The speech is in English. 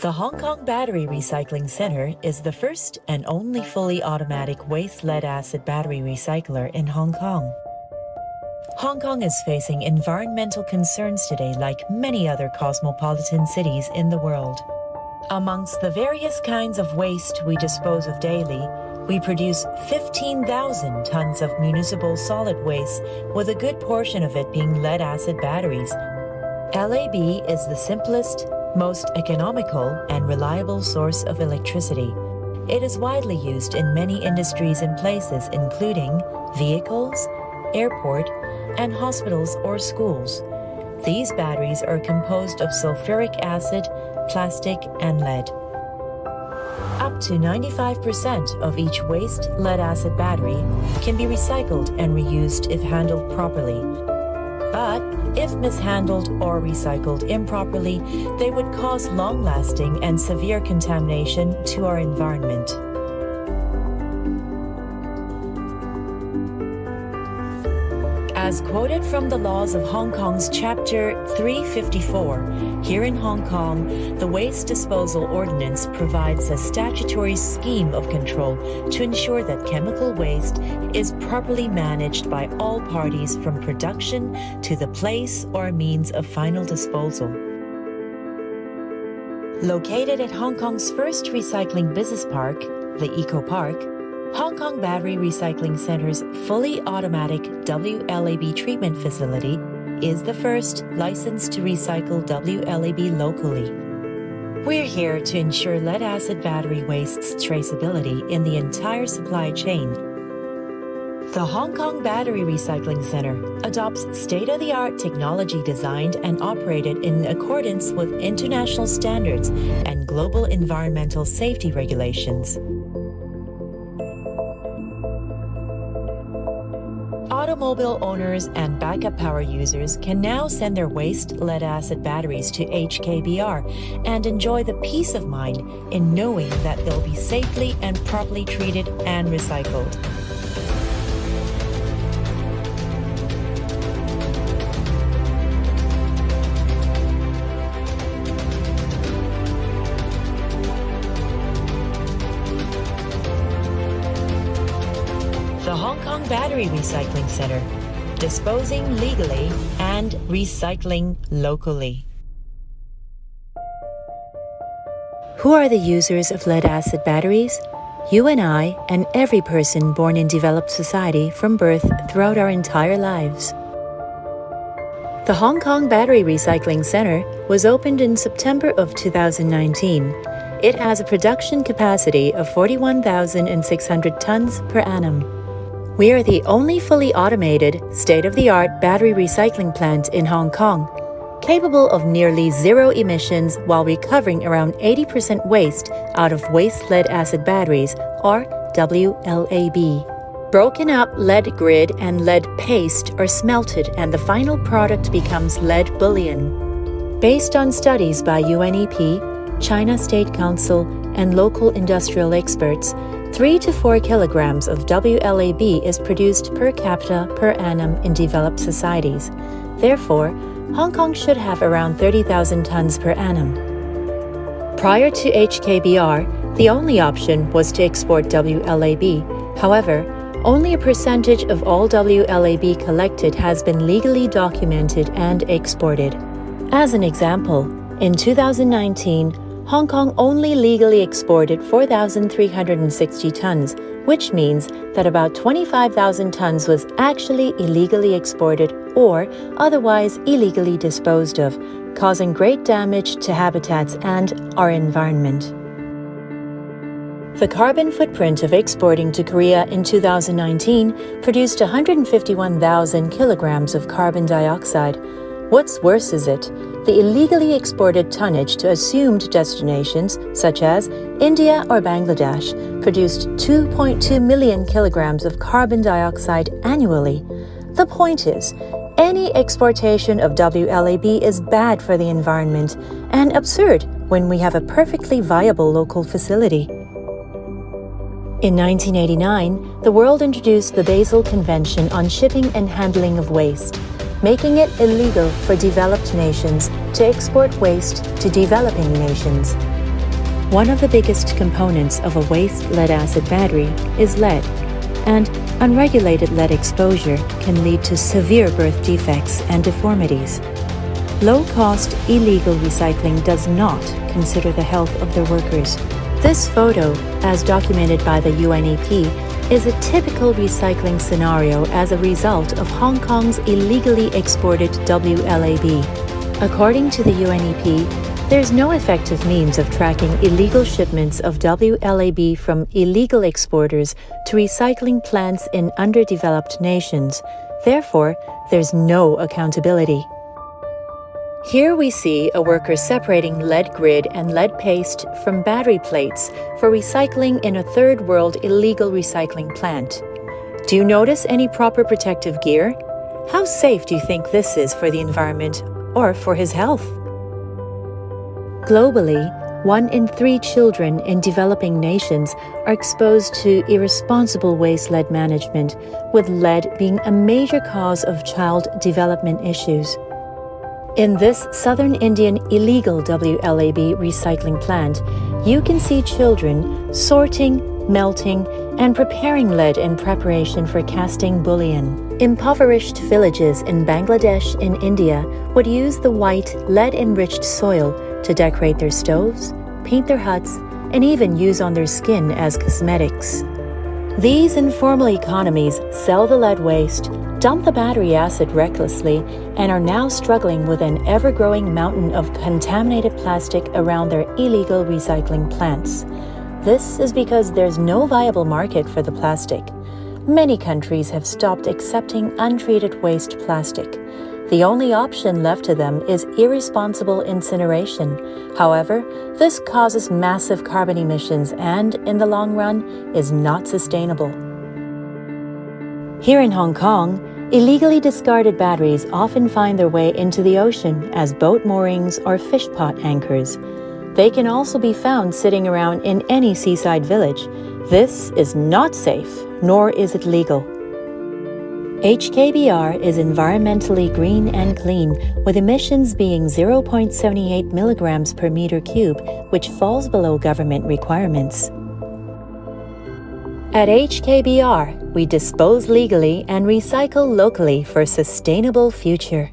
The Hong Kong Battery Recycling Center is the first and only fully automatic waste lead-acid battery recycler in Hong Kong. Hong Kong is facing environmental concerns today like many other cosmopolitan cities in the world. Amongst the various kinds of waste we dispose of daily, we produce 15,000 tons of municipal solid waste, with a good portion of it being lead-acid batteries. LAB is the simplest, most economical and reliable source of electricity. It is widely used in many industries and places, including vehicles, airport, and hospitals or schools. These batteries are composed of sulfuric acid, plastic, and lead. Up to 95% of each waste lead-acid battery can be recycled and reused if handled properly. But if mishandled or recycled improperly, they would cause long-lasting and severe contamination to our environment. As quoted from the laws of Hong Kong's Chapter 354, here in Hong Kong, the Waste Disposal Ordinance provides a statutory scheme of control to ensure that chemical waste is properly managed by all parties from production to the place or means of final disposal. Located at Hong Kong's first recycling business park, the Eco Park, Hong Kong Battery Recycling Center's fully automatic WLAB treatment facility is the first licensed to recycle WLAB locally. We're here to ensure lead-acid battery waste's traceability in the entire supply chain. The Hong Kong Battery Recycling Center adopts state-of-the-art technology designed and operated in accordance with international standards and global environmental safety regulations. Automobile owners and backup power users can now send their waste lead-acid batteries to HKBR and enjoy the peace of mind in knowing that they'll be safely and properly treated and recycled. The Hong Kong Battery Recycling Center, disposing legally and recycling locally. Who are the users of lead-acid batteries? You and I, and every person born in developed society from birth throughout our entire lives. The Hong Kong Battery Recycling Center was opened in September of 2019. It has a production capacity of 41,600 tons per annum. We are the only fully automated, state-of-the-art battery recycling plant in Hong Kong, capable of nearly zero emissions while recovering around 80% waste out of waste lead-acid batteries, or WLAB. Broken up lead grid and lead paste are smelted and the final product becomes lead bullion. Based on studies by UNEP, China State Council, and local industrial experts, 3 to 4 kilograms of WLAB is produced per capita per annum in developed societies. Therefore, Hong Kong should have around 30,000 tons per annum. Prior to HKBR, the only option was to export WLAB. However, only a percentage of all WLAB collected has been legally documented and exported. As an example, in 2019, Hong Kong only legally exported 4,360 tons, which means that about 25,000 tons was actually illegally exported or otherwise illegally disposed of, causing great damage to habitats and our environment. The carbon footprint of exporting to Korea in 2019 produced 151,000 kilograms of carbon dioxide. What's worse is it? The illegally exported tonnage to assumed destinations, such as India or Bangladesh, produced 2.2 million kilograms of carbon dioxide annually. The point is, any exportation of WLAB is bad for the environment and absurd when we have a perfectly viable local facility. In 1989, the world introduced the Basel Convention on Shipping and Handling of Waste, making it illegal for developed nations to export waste to developing nations. One of the biggest components of a waste lead-acid battery is lead, and unregulated lead exposure can lead to severe birth defects and deformities. Low-cost, illegal recycling does not consider the health of their workers. This photo, as documented by the UNEP, is a typical recycling scenario as a result of Hong Kong's illegally exported WLAB. According to the UNEP, there's no effective means of tracking illegal shipments of WLAB from illegal exporters to recycling plants in underdeveloped nations. Therefore, there's no accountability. Here we see a worker separating lead grid and lead paste from battery plates for recycling in a third world illegal recycling plant. Do you notice any proper protective gear? How safe do you think this is for the environment or for his health? Globally, 1 in 3 children in developing nations are exposed to irresponsible waste lead management, with lead being a major cause of child development issues. In this southern Indian illegal WLAB recycling plant, you can see children sorting, melting, and preparing lead in preparation for casting bullion. Impoverished villages in Bangladesh and India would use the white, lead-enriched soil to decorate their stoves, paint their huts, and even use on their skin as cosmetics. These informal economies sell the lead waste, dump the battery acid recklessly, and are now struggling with an ever-growing mountain of contaminated plastic around their illegal recycling plants. This is because there's no viable market for the plastic. Many countries have stopped accepting untreated waste plastic. The only option left to them is irresponsible incineration. However, this causes massive carbon emissions and, in the long run, is not sustainable. Here in Hong Kong, illegally discarded batteries often find their way into the ocean as boat moorings or fish pot anchors. They can also be found sitting around in any seaside village. This is not safe, nor is it legal. HKBR is environmentally green and clean, with emissions being 0.78 milligrams per meter cube, which falls below government requirements. At HKBR, we dispose legally and recycle locally for a sustainable future.